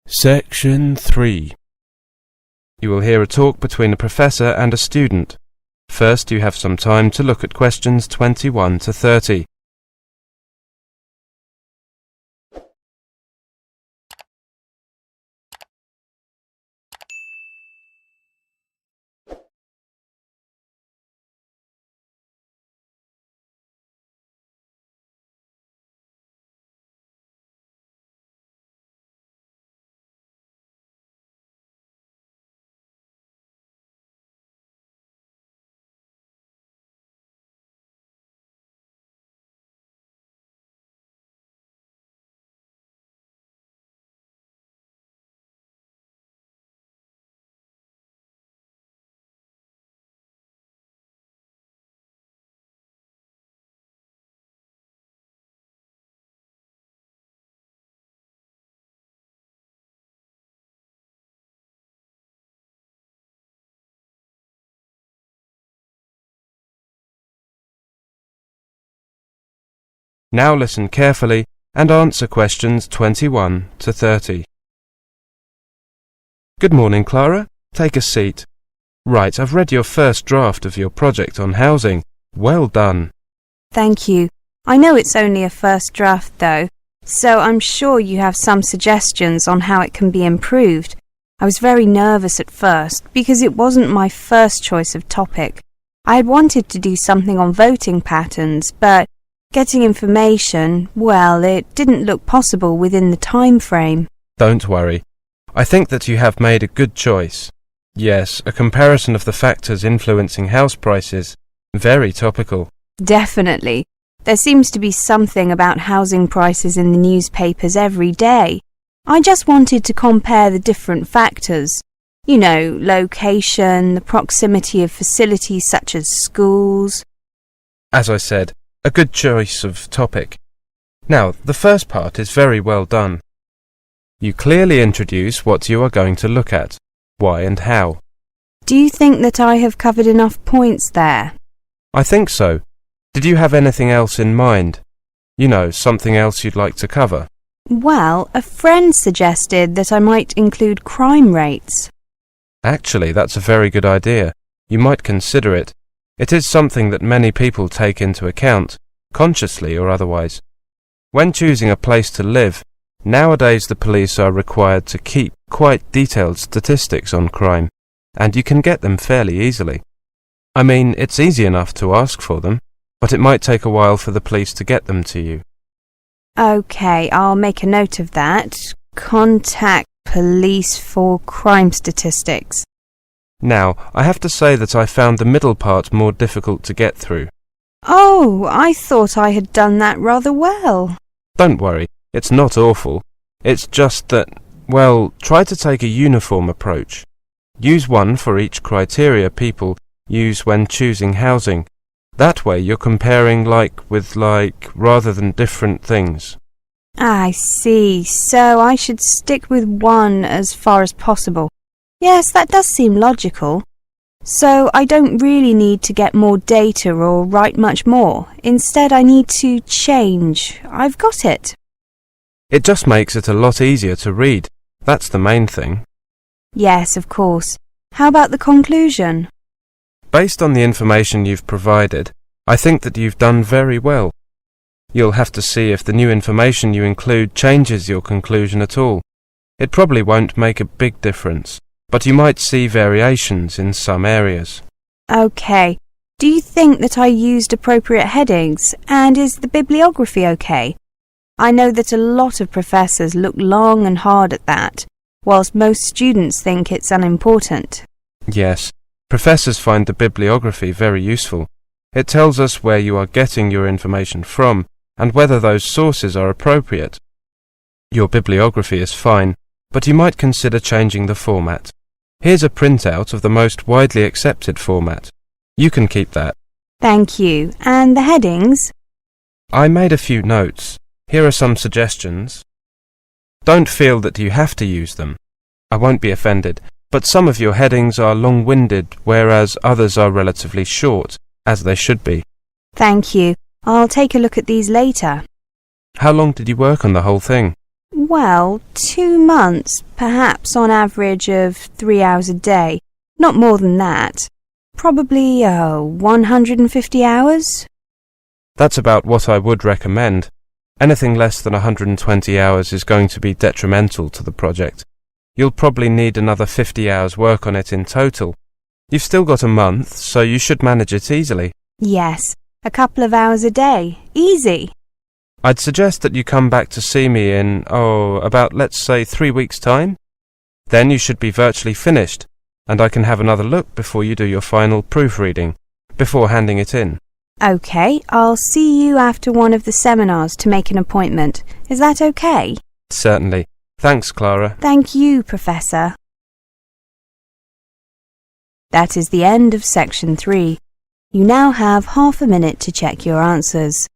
Section 3. You will hear a talk between a professor and a student. First, you have some time to look at questions 21 to 30. Now listen carefully and answer questions 21 to 30. Good morning, Clara. Take a seat. Right, I've read your first draft of your project on housing. Well done. Thank you. I know it's only a first draft though, so I'm sure you have some suggestions on how it can be improved. I was very nervous at first because it wasn't my first choice of topic. I had wanted to do something on voting patterns, but getting information, well, it didn't look possible within the time frame. Don't worry. I think that you have made a good choice. Yes, a comparison of the factors influencing house prices. Very topical. Definitely. There seems to be something about housing prices in the newspapers every day. I just wanted to compare the different factors. You know, location, the proximity of facilities such as schools. As I said, a good choice of topic. Now, the first part is very well done. You clearly introduce what you are going to look at, why and how. Do you think that I have covered enough points there? I think so. Did you have anything else in mind? You know, something else you'd like to cover? Well, a friend suggested that I might include crime rates. Actually, that's a very good idea. You might consider it. It is something that many people take into account, consciously or otherwise. When choosing a place to live, nowadays the police are required to keep quite detailed statistics on crime, and you can get them fairly easily. I mean, it's easy enough to ask for them, but it might take a while for the police to get them to you. OK, I'll make a note of that. Contact police for crime statistics. Now, I have to say that I found the middle part more difficult to get through. Oh, I thought I had done that rather well. Don't worry, it's not awful. It's just that, well, try to take a uniform approach. Use one for each criteria people use when choosing housing. That way you're comparing like with like rather than different things. I see. So I should stick with one as far as possible. Yes, that does seem logical. So I don't really need to get more data or write much more. Instead, I need to change. I've got it. It just makes it a lot easier to read. That's the main thing. Yes, of course. How about the conclusion? Based on the information you've provided, I think that you've done very well. You'll have to see if the new information you include changes your conclusion at all. It probably won't make a big difference, but you might see variations in some areas. OK. Do you think that I used appropriate headings? And is the bibliography OK? I know that a lot of professors look long and hard at that, whilst most students think it's unimportant. Yes, professors find the bibliography very useful. It tells us where you are getting your information from and whether those sources are appropriate. Your bibliography is fine, but you might consider changing the format. Here's a printout of the most widely accepted format. You can keep that. Thank you. And the headings? I made a few notes. Here are some suggestions. Don't feel that you have to use them. I won't be offended, but some of your headings are long-winded, whereas others are relatively short, as they should be. Thank you. I'll take a look at these later. How long did you work on the whole thing? Well, 2 months, perhaps on average of 3 hours a day. Not more than that. Probably, 150 hours? That's about what I would recommend. Anything less than 120 hours is going to be detrimental to the project. You'll probably need another 50 hours work on it in total. You've still got a month, so you should manage it easily. Yes, a couple of hours a day. Easy. I'd suggest that you come back to see me in, about, let's say, 3 weeks' time. Then you should be virtually finished, and I can have another look before you do your final proofreading, before handing it in. OK, I'll see you after one of the seminars to make an appointment. Is that OK? Certainly. Thanks, Clara. Thank you, Professor. That is the end of section 3. You now have half a minute to check your answers.